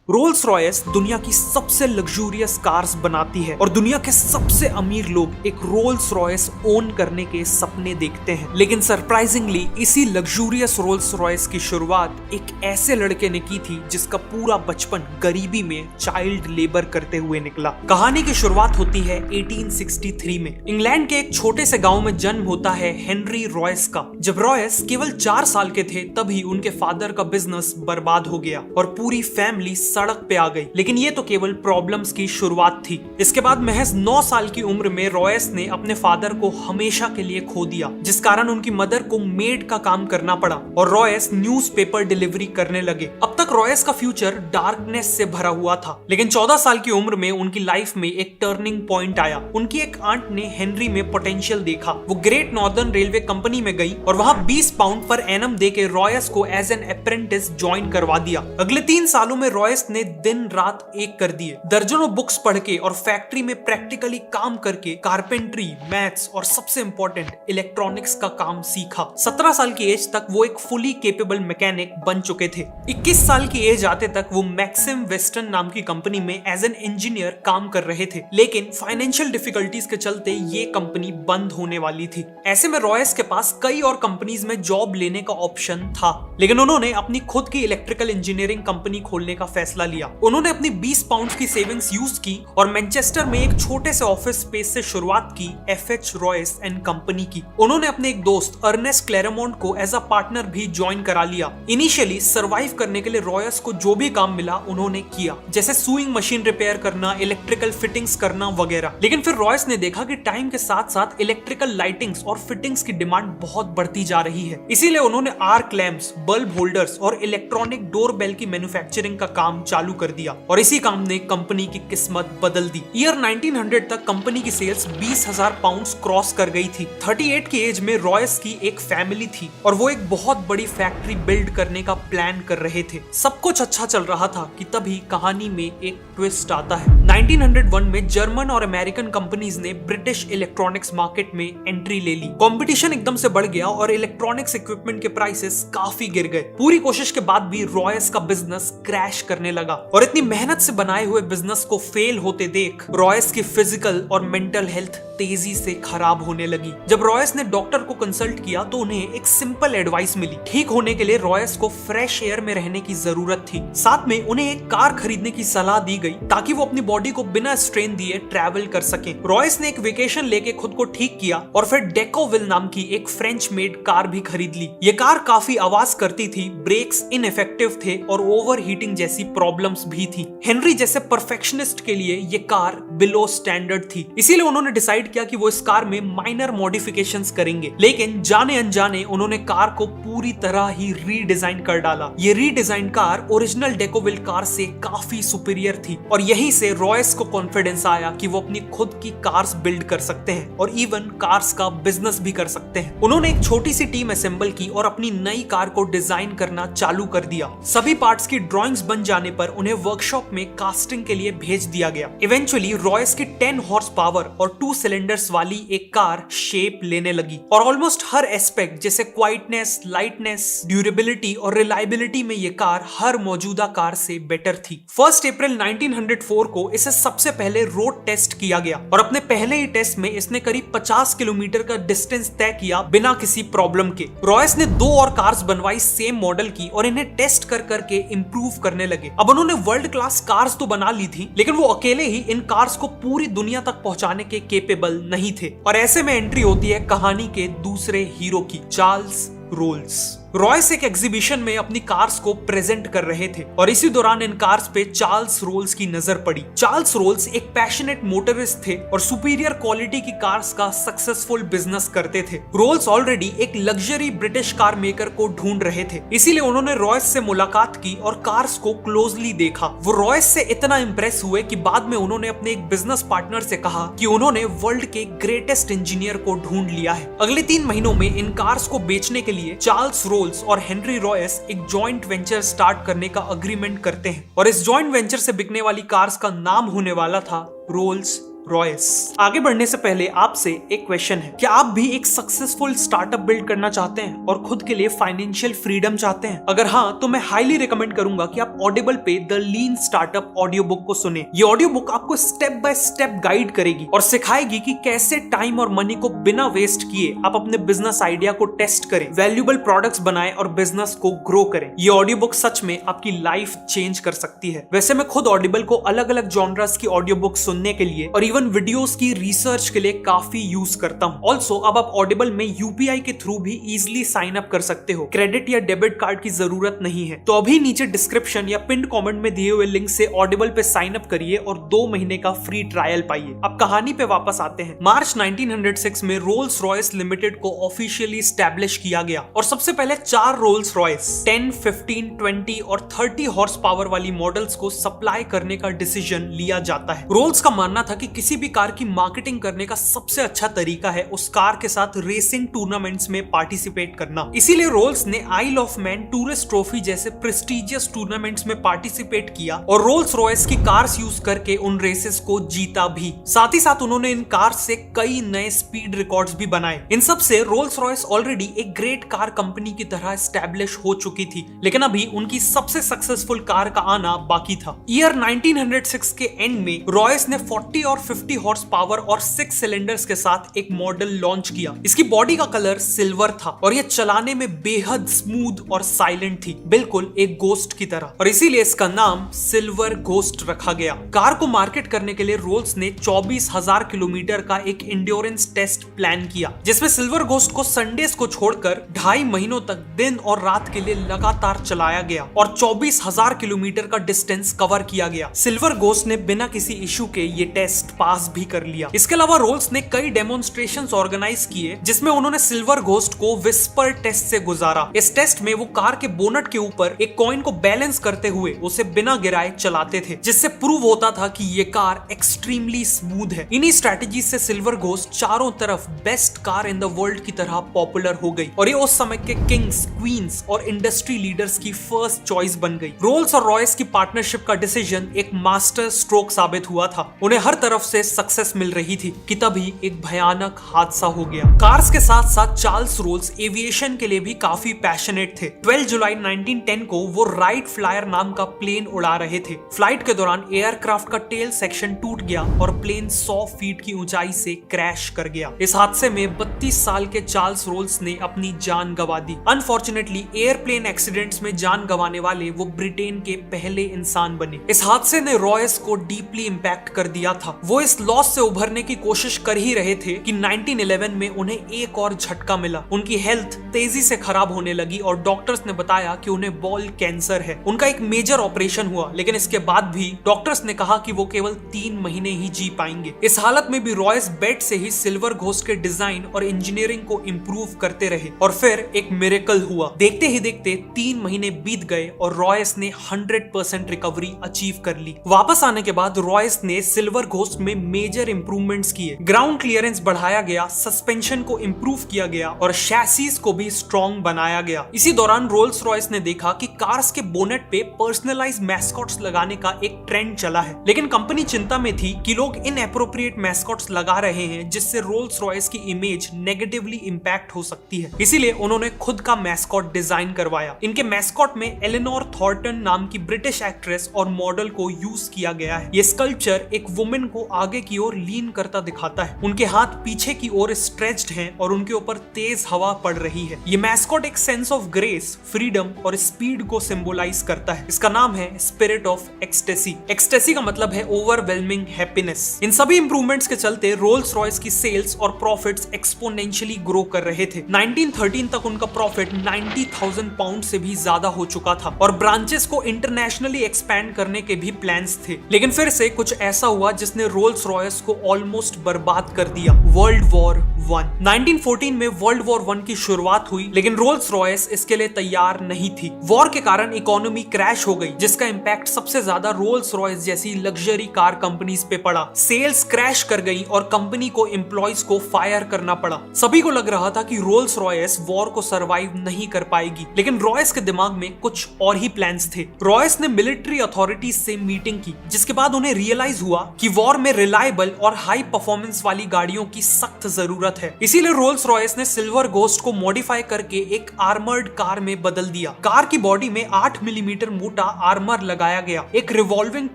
Rolls Royce दुनिया की सबसे लग्जूरियस कार्स बनाती है और दुनिया के सबसे अमीर लोग एक रोल्स रॉयस ओन करने के सपने देखते हैं। लेकिन सरप्राइजिंगली इसी लग्जूरियस रोल्स रॉयस की शुरुआत एक ऐसे लड़के ने की थी जिसका पूरा बचपन गरीबी में चाइल्ड लेबर करते हुए निकला। कहानी की शुरुआत होती है 1863 में। इंग्लैंड के एक छोटे से गांव में जन्म होता है हेनरी रॉयस का। जब रॉयस केवल 4 साल के थे तभी उनके फादर का बिजनेस बर्बाद हो गया और पूरी फैमिली सड़क पे आ गई। लेकिन ये तो केवल प्रॉब्लम्स की शुरुआत थी। इसके बाद महज 9 साल की उम्र में रॉयस ने अपने फादर को हमेशा के लिए खो दिया, जिस कारण उनकी मदर को मेड का काम करना पड़ा और रॉयस न्यूज़पेपर डिलीवरी करने लगे। अब तक रॉयस का फ्यूचर डार्कनेस से भरा हुआ था, लेकिन 14 साल की उम्र में उनकी लाइफ में एक टर्निंग पॉइंट आया। उनकी एक आंट ने हेनरी में पोटेंशियल देखा। वो ग्रेट नॉर्दर्न रेलवे कंपनी में गई और वहां 20 पाउंड पर एनम देके रॉयस को एज एन अप्रेंटिस ज्वाइन करवा दिया। अगले 3 सालों में रॉयस ने दिन रात एक कर दिए। दर्जनों बुक्स पढ़ के और फैक्ट्री में प्रैक्टिकली काम करके कारपेंट्री, मैथ्स और सबसे इंपॉर्टेंट इलेक्ट्रॉनिक्स का काम सीखा। 17 साल की एज तक वो एक फुली केपेबल मैकेनिक बन चुके थे। 21 साल की एज आते तक वो मैक्सिम वेस्टर्न नाम की कंपनी में एज एन इंजीनियर काम कर रहे थे, लेकिन फाइनेंशियल डिफिकल्टीज के चलते ये कंपनी बंद होने वाली थी। ऐसे में रॉयस के पास कई और कंपनीज में जॉब लेने का ऑप्शन था, लेकिन उन्होंने अपनी खुद की इलेक्ट्रिकल इंजीनियरिंग कंपनी खोलने का फैसला लिया। उन्होंने अपनी 20 पाउंड की सेविंग्स यूज की और मैनचेस्टर में एक छोटे से ऑफिस स्पेस से शुरुआत की एफएच रॉयस एंड कंपनी की। उन्होंने अपने एक दोस्त अर्नेस्ट क्लेरेमोंट को एज अ पार्टनर भी ज्वाइन करा लिया। इनिशियली सर्वाइव करने के लिए रॉयस को जो भी काम मिला उन्होंने किया, जैसे सुइंग मशीन रिपेयर करना, इलेक्ट्रिकल फिटिंग्स करना वगैरह। लेकिन फिर रॉयस ने देखा कि टाइम के साथ साथ इलेक्ट्रिकल लाइटिंग्स और फिटिंग्स की डिमांड बहुत बढ़ती जा रही है। इसीलिए उन्होंने आर्क लैंप्स, बल्ब होल्डर्स और इलेक्ट्रॉनिक डोर बेल की मैन्युफैक्चरिंग का काम चालू कर दिया और इसी काम ने कंपनी की किस्मत बदल दी। ईयर 1900 तक कंपनी की सेल्स 20,000 पाउंड्स क्रॉस कर गई थी। 38 की एज में रॉयस की एक फैमिली थी और वो एक बहुत बड़ी फैक्ट्री बिल्ड करने का प्लान कर रहे थे। सब कुछ अच्छा चल रहा था कि तभी कहानी में एक ट्विस्ट आता है। 1901 में जर्मन और अमेरिकन कंपनीज ने ब्रिटिश इलेक्ट्रॉनिक्स मार्केट में एंट्री ले ली। कंपटीशन एकदम से बढ़ गया और इलेक्ट्रॉनिक्स इक्विपमेंट के प्राइसेस काफी गिर गए। पूरी कोशिश के बाद भी रॉयस का बिजनेस क्रैश करने लगा और इतनी मेहनत से बनाए हुए बिजनेस को फेल होते देख रॉयस की फिजिकल और मेंटल हेल्थ तेजी से खराब होने लगी। जब रॉयस ने डॉक्टर को कंसल्ट किया तो उन्हें एक सिंपल एडवाइस मिली। ठीक होने के लिए रॉयस को फ्रेश एयर में रहने की जरूरत थी। साथ में उन्हें एक कार खरीदने की सलाह दी गई ताकि वो अपनी बॉडी को बिना स्ट्रेन दिए ट्रैवल कर सके। रॉयस ने एक वेकेशन लेके खुद को ठीक किया और फिर डेकोविल नाम की एक फ्रेंच मेड कार भी खरीद ली। ये कार काफी आवाज करती थी, ब्रेक्स इनइफेक्टिव थे और ओवर हीटिंग जैसी प्रॉब्लम्स भी थी। हेनरी जैसे परफेक्शनिस्ट के लिए ये कार बिलो स्टैंडर्ड थी, इसीलिए उन्होंने डिसाइड किया कि वो इस कार में माइनर मॉडिफिकेशंस करेंगे। लेकिन जाने अनजाने उन्होंने कार को पूरी तरह ही रीडिजाइन कर डाला। ये रीडिजाइन कार ओरिजिनल डेकोविल कार से काफी सुपीरियर थी और यहीं से रॉयस को कॉन्फिडेंस आया कि वो अपनी खुद की कार्स बिल्ड कर सकते हैं और इवन कार्स का बिजनेस भी कर सकते हैं। उन्होंने एक छोटी सी टीम असेंबल की और अपनी नई कार को डिजाइन करना चालू कर दिया। सभी पार्ट्स की ड्राइंग्स बन जाने पर उन्हें वर्कशॉप में कास्टिंग के लिए भेज दिया गया। इवेंचुअली रॉयस की 10 हॉर्स पावर और 2 सिलेंडर्स वाली एक कार शेप लेने लगी और ऑलमोस्ट हर एस्पेक्ट जैसे क्वाइटनेस, लाइटनेस, ड्यूरेबिलिटी और रिलायबिलिटी में ये कार हर मौजूदा कार से बेटर थी। 1 अप्रैल 1904 को इसे सबसे पहले रोड टेस्ट किया गया और अपने पहले ही टेस्ट में इसने करीब 50 किलोमीटर का डिस्टेंस तय किया बिना किसी प्रॉब्लम के। रॉयस ने 2 और कार्स बनवाई सेम मॉडल की और इन्हें टेस्ट कर करके इंप्रूव करने लगे। अब उन्होंने वर्ल्ड क्लास कार्स तो बना ली थी, लेकिन वो अकेले ही इन कार्स को पूरी दुनिया तक पहुंचाने के केपेबल नहीं थे और ऐसे में एंट्री होती है कहानी के दूसरे हीरो की, चार्ल्स रोल्स। रॉयस एक एग्जीबिशन में अपनी कार्स को प्रेजेंट कर रहे थे और इसी दौरान इन कार्स पे चार्ल्स रोल्स की नजर पड़ी। चार्ल्स रोल्स एक पैशनेट मोटरिस्ट थे और सुपीरियर क्वालिटी की कार्स का सक्सेसफुल बिजनेस करते थे। रोल्स ऑलरेडी एक लग्जरी ब्रिटिश कार मेकर को ढूंढ रहे थे, इसीलिए उन्होंने रॉयस से मुलाकात की और कार्स को क्लोजली देखा। वो रॉयस से इतना इंप्रेस हुए कि बाद में उन्होंने अपने एक बिजनेस पार्टनर से कहा कि उन्होंने वर्ल्ड के ग्रेटेस्ट इंजीनियर को ढूंढ लिया है। अगले 3 महीनों में इन कार्स को बेचने के लिए चार्ल्स रोल्स और हेनरी रॉयस एक जॉइंट वेंचर स्टार्ट करने का अग्रीमेंट करते हैं और इस जॉइंट वेंचर से बिकने वाली कार्स का नाम होने वाला था रोल्स रॉयस। आगे बढ़ने से पहले आपसे एक क्वेश्चन है, क्या आप भी एक सक्सेसफुल स्टार्टअप बिल्ड करना चाहते हैं और खुद के लिए फाइनेंशियल फ्रीडम चाहते हैं? अगर हाँ, तो मैं हाईली रिकमेंड करूंगा कि आप ऑडिबल पे the lean startup audio book को सुने। ये ऑडियो बुक आपको स्टेप बाय स्टेप गाइड करेगी और सिखाएगी कि कैसे टाइम और मनी को बिना वेस्ट किए आप अपने बिजनेस आइडिया को टेस्ट करें, वैल्यूएबल प्रोडक्ट्स बनाएं और बिजनेस को ग्रो करें। ये ऑडियो बुक सच में आपकी लाइफ चेंज कर सकती है। वैसे मैं खुद ऑडिबल को अलग अलग जॉनर्स की ऑडियो बुक सुनने के लिए और इवन वीडियोस की रिसर्च के लिए काफी यूज करता हूँ। ऑल्सो अब आप ऑडिबल में यूपीआई के थ्रू भी इजिली साइन अप कर सकते हो। क्रेडिट या डेबिट कार्ड की जरूरत नहीं है। तो अभी नीचे डिस्क्रिप्शन या पिन कमेंट में दिए हुए लिंक से ऑडिबल पे साइन अप करिए और 2 महीने का फ्री ट्रायल पाइए। अब कहानी पे वापस आते हैं। मार्च 1906 में रोल्स रॉयस लिमिटेड को ऑफिशियली एस्टैब्लिश किया गया और सबसे पहले 4 रोल्स रॉयस 10, 15, 20 और 30 हॉर्स पावर वाली मॉडल्स को सप्लाई करने का डिसीजन लिया जाता है। रोल्स का मानना था कि किसी भी कार की मार्केटिंग करने का सबसे अच्छा तरीका है उस कार के साथ रेसिंग टूर्नामेंट्स में पार्टिसिपेट करना। इसीलिए रोल्स ने आइल ऑफ मैन टूरिस्ट ट्रॉफी जैसे प्रेस्टिजियस टूर्नामेंट्स में पार्टिसिपेट किया और रोल्स रॉयस की कार्स यूज करके उन रेसेस को जीता भी। साथ ही साथ उन्होंने इन कार्स से कई नए स्पीड रिकॉर्ड्स भी बनाए। इन सब से रोल्स रॉयस ऑलरेडी एक ग्रेट कार कंपनी की तरह एस्टैब्लिश हो चुकी थी, लेकिन अभी उनकी सबसे सक्सेसफुल कार का आना बाकी था। ईयर 1906 के एंड में रॉयस ने 40 और 50 हॉर्स पावर और 6 सिलेंडर्स के साथ एक मॉडल लॉन्च किया। इसकी बॉडी का कलर सिल्वर था और यह चलाने में बेहद स्मूथ और साइलेंट थी, बिल्कुल एक गोस्ट की तरह, और इसीलिए इसका नाम सिल्वर गोस्ट रखा गया। कार को मार्केट करने के लिए रोल्स ने 24,000 किलोमीटर का एक इंड्योरेंस टेस्ट प्लान किया, जिसमें सिल्वर गोस्ट को संडेज को छोड़कर 2.5 महीनों तक दिन और रात के लिए लगातार चलाया गया और 24,000 किलोमीटर का डिस्टेंस कवर किया गया। सिल्वर गोस्ट ने बिना किसी इशू के ये टेस्ट पास भी कर लिया। इसके अलावा रोल्स ने कई डेमोन्स्ट्रेशंस ऑर्गेनाइज किए जिसमें उन्होंने सिल्वर गोस्ट को विस्पर टेस्ट से गुजारा। इस टेस्ट में वो कार के बोनट के ऊपर एक कॉइन को बैलेंस करते हुए उसे बिना गिराए चलाते थे, जिससे प्रूव होता था कि ये कार एक्सट्रीमली स्मूथ है। इन्हीं स्ट्रेटेजी से सिल्वर गोस्ट चारों तरफ best car in the world की तरह पॉपुलर हो गई और ये उस समय के किंग्स, क्वींस और इंडस्ट्री लीडर्स की फर्स्ट चॉइस बन गई। रोल्स और रॉयस की पार्टनरशिप का डिसीजन एक मास्टर स्ट्रोक साबित हुआ था। उन्हें हर तरफ से सक्सेस मिल रही थी कि तभी एक भयानक हादसा हो गया। कार्स के साथ साथ चार्ल्स रोल्स एविएशन के लिए भी काफी पैशनेट थे। 12 जुलाई 1910 को वो राइट फ्लायर नाम का प्लेन उड़ा रहे थे। फ्लाइट के दौरान एयरक्राफ्ट का टेल सेक्शन टूट गया और प्लेन 100 फीट की ऊंचाई से क्रैश कर गया। इस हादसे में 32 साल के चार्ल्स रोल्स ने अपनी जान गंवा दी। अनफॉर्चुनेटली एयरप्लेन एक्सीडेंट्स में जान गंवाने वाले वो ब्रिटेन के पहले इंसान बने। इस हादसे ने रॉयस को डीपली इंपैक्ट कर दिया था। वो इस लॉस से उभरने की कोशिश कर ही रहे थे कि 1911 में उन्हें एक और झटका मिला। उनकी हेल्थ तेजी से खराब होने लगी और डॉक्टर्स ने बताया कि उन्हें बॉल कैंसर है। उनका एक मेजर ऑपरेशन हुआ, लेकिन इसके बाद भी डॉक्टर्स ने कहा कि वो केवल 3 महीने ही जी पाएंगे। इस हालत में भी रॉयस बेड से ही सिल्वर घोस्ट के डिजाइन और इंजीनियरिंग को इंप्रूव करते रहे और फिर एक मिरेकल हुआ। देखते ही देखते 3 महीने बीत गए और रॉयस ने 100% रिकवरी अचीव कर ली। वापस आने के बाद रॉयस ने सिल्वर घोस्ट में मेजर इंप्रूवमेंट्स किए। ग्राउंड क्लियरेंस बढ़ाया गया, सस्पेंशन को इंप्रूव किया गया और शैसीज को भी स्ट्रॉन्ग बनाया गया। इसी दौरान रोल्स रॉयस ने देखा कि कार्स के बोनेट पे पर्सनलाइज मैस्कॉट्स लगाने का एक ट्रेंड चला है, लेकिन कंपनी चिंता में थी कि लोग इनएप्रोप्रिएट मैस्कॉट्स लगा रहे हैं जिससे रोल्स रॉयस की इमेज नेगेटिवली इंपैक्ट हो सकती है। इसीलिए उन्होंने खुद का मैस्कॉट डिजाइन करवाया। इनके मैस्कॉट में एलेनोर थॉर्टन नाम की ब्रिटिश एक्ट्रेस और मॉडल को यूज किया गया है। ये स्कल्पचर एक वुमेन को आगे की ओर लीन करता दिखाता है। उनके हाथ पीछे की ओर स्ट्रेच्ड हैं और उनके ऊपर तेज हवा पड़ रही है। ये मैस्कॉट एक सेंस ऑफ ग्रेस, फ्रीडम और स्पीड को सिंबलाइज करता है। इसका नाम है स्पिरिट ऑफ एक्सटेसी। एक्सटेसी का मतलब है ओवरवेलमिंग हैप्पीनेस। इन सभी इंप्रूवमेंट्स के चलते रोल्स रॉयस की सेल्स और प्रॉफिट्स एक्सपोनेंशियली ग्रो कर रहे थे। 1913 तक उनका प्रॉफिट 90,000 पाउंड से भी ज्यादा हो चुका था और ब्रांचेस को इंटरनेशनली एक्सपैंड करने के भी प्लान्स थे। लेकिन फिर से कुछ ऐसा हुआ जिसने रोल्स रॉयस को ऑलमोस्ट बर्बाद कर दिया। World war 1। 1914 में वर्ल्ड वॉर 1 की शुरुआत हुई, लेकिन रोल्स रॉयस इसके लिए तैयार नहीं थी। वॉर के कारण इकोनॉमी क्रैश हो गई, जिसका इंपैक्ट सबसे ज्यादा रोल्स रॉयस जैसी लग्जरी कार कंपनीज पे पड़ा। सेल्स क्रैश कर गई और कंपनी को एम्प्लॉयज को फायर करना पड़ा। सभी को लग रहा था कि रोल्स रॉयस वॉर को सरवाइव नहीं कर पाएगी, लेकिन रॉयस के दिमाग में कुछ और ही प्लान्स थे। रॉयस ने मिलिट्री अथॉरिटीज से मीटिंग की, जिसके बाद उन्हें रियलाइज हुआ कि वॉर में रिलायबल और हाई परफॉर्मेंस वाली गाड़ियों की सख्त जरूरत है। इसीलिए रोल्स रॉयस ने सिल्वर घोस्ट को मॉडिफाई करके एक आर्मर्ड कार में बदल दिया। कार की बॉडी में 8 मिलीमीटर मोटा आर्मर लगाया गया, एक रिवॉल्विंग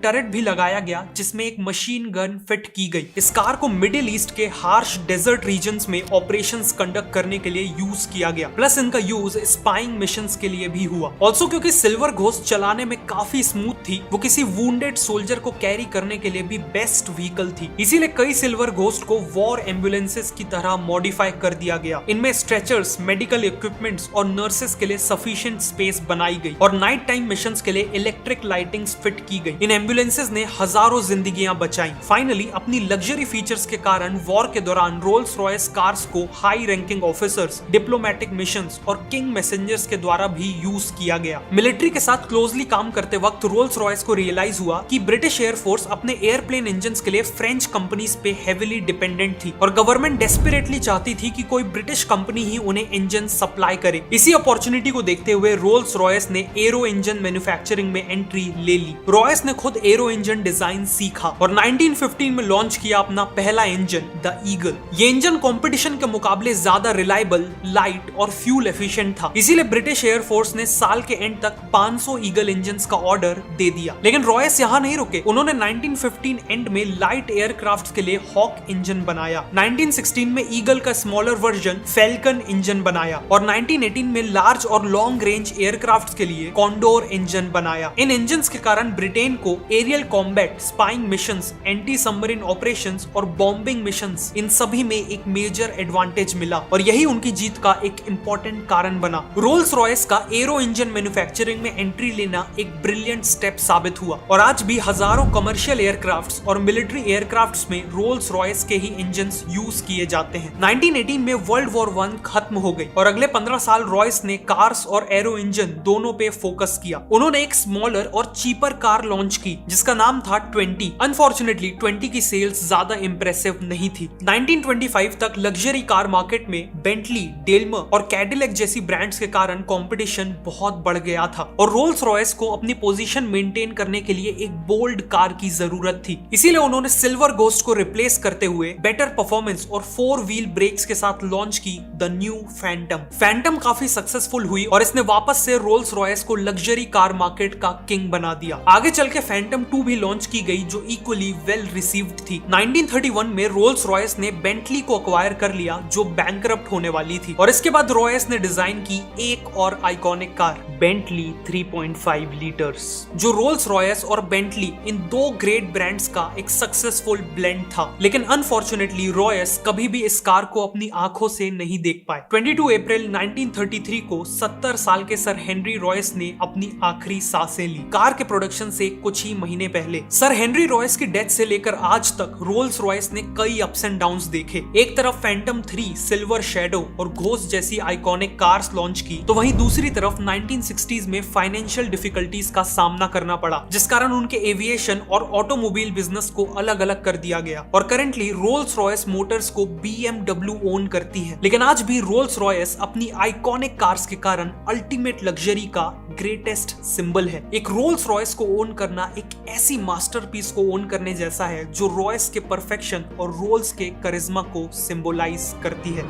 टरेट भी लगाया गया जिसमें एक मशीन गन फिट की गई। इस कार को मिडिल ईस्ट के हार्श डेजर्ट रीजन्स में ऑपरेशंस कंडक्ट करने के लिए यूज किया गया, प्लस इनका यूज स्पाइंग मिशंस के लिए भी हुआ। ऑल्सो क्योंकि सिल्वर घोस्ट चलाने में काफी स्मूथ थी, वो किसी वुंडेड सोल्जर को कैरी करने के लिए भी बेस्ट व्हीकल थी। इसीलिए कई सिल्वर घोस्ट को वॉर एम्बुलेंसेस की तरह मॉडिफाई कर दिया गया। इनमें स्ट्रेचर्स, मेडिकल इक्विपमेंट्स और नर्सेस के लिए सफिशिएंट स्पेस बनाई गई और नाइट टाइम मिशंस के लिए इलेक्ट्रिक लाइटिंग्स फिट की गई। इन एम्बुलेंसेस ने हजारों जिंदगियां बचाई। फाइनली अपनी लग्जरी फीचर्स के कारण वॉर के दौरान रोल्स रॉयस कार्स को high ranking officers, diplomatic missions और किंग मैसेंजर्स के द्वारा भी यूज किया गया। मिलिट्री के साथ क्लोजली काम करते वक्त रोल्स रॉयस को रियलाइज हुआ कि ब्रिटिश एयरफोर्स अपने एयरप्लेन इंजन्स के लिए फ्रेंच कंपनीज पे हेविली डिपेंडेंट थी और गवर्नमेंट डेस्परेटली चाहती थी कि कोई ब्रिटिश कंपनी ही उन्हें इंजन सप्लाई करे। इसी अपॉर्चुनिटी को देखते हुए रोल्स रॉयस ने एरो इंजन मैन्युफैक्चरिंग में एंट्री ले ली। रॉयस ने खुद एरो इंजन डिजाइन सीखा और 1915 में लॉन्च किया अपना पहला इंजन, द ईगल। ये इंजन कंपटीशन के मुकाबले ज्यादा रिलायबल, लाइट और फ्यूल एफिशिएंट था। इसीलिए ब्रिटिश एयरफोर्स ने साल के एंड तक 500 ईगल इंजन्स का ऑर्डर दे दिया। लेकिन रॉयस यहाँ नहीं रुके। उन्होंने 1915 एंड में लाइट एयरक्राफ्ट के लिए हॉक इंजन बनाया। 1916 में ईगल का स्मॉलर वर्जन फैल्कन इंजन बनाया और 1918 में लार्ज और लॉन्ग रेंज एयरक्राफ्ट के लिए कॉन्डोर इंजन बनाया। इन इंजन्स के कारण ब्रिटेन को aerial combat, spying missions, anti submarine operations और बॉम्बिंग मिशंस, इन सभी में एक मेजर एडवांटेज मिला और यही उनकी जीत का एक इंपॉर्टेंट कारण बना। रोल्स रॉयस का एरो इंजन मैन्युफैक्चरिंग में एंट्री लेना एक ब्रिलियंट स्टेप साबित हुआ और आज भी हजारों कमर्शियल एयरक्राफ्ट्स और मिलिट्री एयरक्राफ्ट्स में रोल्स रॉयस के ही इंजन्स यूज किए जाते हैं। 1918 में वर्ल्ड वॉर 1 खत्म हो गई और अगले 15 साल रॉयस ने कार्स और एरो इंजन दोनों पे फोकस किया। उन्होंने एक स्मॉलर और चीपर कार लॉन्च की जिसका नाम था 20। अनफॉर्चुनेटली 20 की सेल्स ज्यादा इंप्रेसिव नहीं थी। 1925 तक लग्जरी कार मार्केट में बेंटली, डेल्मर और कैडिलैक जैसी ब्रांड्स के कारण कंपटीशन बहुत बढ़ गया था और रोल्स रॉयस को अपनी पोजीशन मेंटेन करने के लिए एक बोल्ड कार की जरूरत थी। इसीलिए उन्होंने सिल्वर घोस्ट को रिप्लेस करते हुए बेटर परफॉर्मेंस और 4 व्हील ब्रेक्स के साथ लॉन्च की द न्यू फैंटम। फैंटम काफी सक्सेसफुल हुई और इसने वापस से रोल्स रॉयस को लग्जरी कार मार्केट का किंग बना दिया। आगे चल के फैंटम 2 भी लॉन्च की गई जो इक्वली वेल रिसीव्ड थी। 1931 में रोल्स रॉयस ने बेंटली को अक्वायर कर लिया जो बैंकरप्ट होने वाली थी और इसके बाद रॉयस ने डिजाइन की एक और आइकॉनिक कार, बेंटली 3.5 लीटर्स, जो रोल्स रॉयस और बेंटली इन दो ग्रेट ब्रांड्स का एक सक्सेसफुल ब्लेंड था। लेकिन अनफॉर्चुनेटली रॉयस कभी भी इस कार को अपनी आंखों से नहीं देख पाए। 22 अप्रैल 1933 को 70 साल के सर हेनरी रॉयस ने अपनी आखिरी सांसें ली। कार के प्रोडक्शन से कुछ ही महीने पहले सर हेनरी रॉयस की डेथ से लेकर आज तक रोल्स रॉयस ने कई अप्स एंड डाउन्स देखे। एक तरफ फैंटम 3, सिल्वर शैडो और घोस्ट जैसी आइकॉनिक कार्स लॉन्च की, तो वहीं दूसरी तरफ 1960s में फाइनेंशियल डिफिकल्टीज का सामना करना पड़ा, जिस कारण उनके एविएशन और ऑटोमोबाइल बिजनेस को अलग अलग कर दिया गया और करंटली रोल्स रॉयस मोटर्स को BMW ओन करती है। लेकिन आज भी रोल्स रॉयस अपनी आइकॉनिक कार्स के कारण अल्टीमेट लग्जरी का ग्रेटेस्ट सिंबल है। एक रोल्स रॉयस को ओन करना एक ऐसी मास्टरपीस को ओन करने जैसा है जो रॉयस के परफेक्शन और रोल्स के करिश्मा को सिंबलाइज करती है।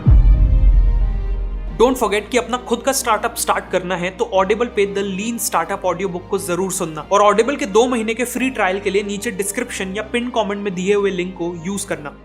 डोंट फॉरगेट कि अपना खुद का स्टार्टअप स्टार्ट करना है तो ऑडिबल पे the lean startup audio book को जरूर सुनना और ऑडिबल के 2 महीने के फ्री ट्रायल के लिए नीचे डिस्क्रिप्शन या पिन कमेंट में दिए हुए लिंक को यूज करना।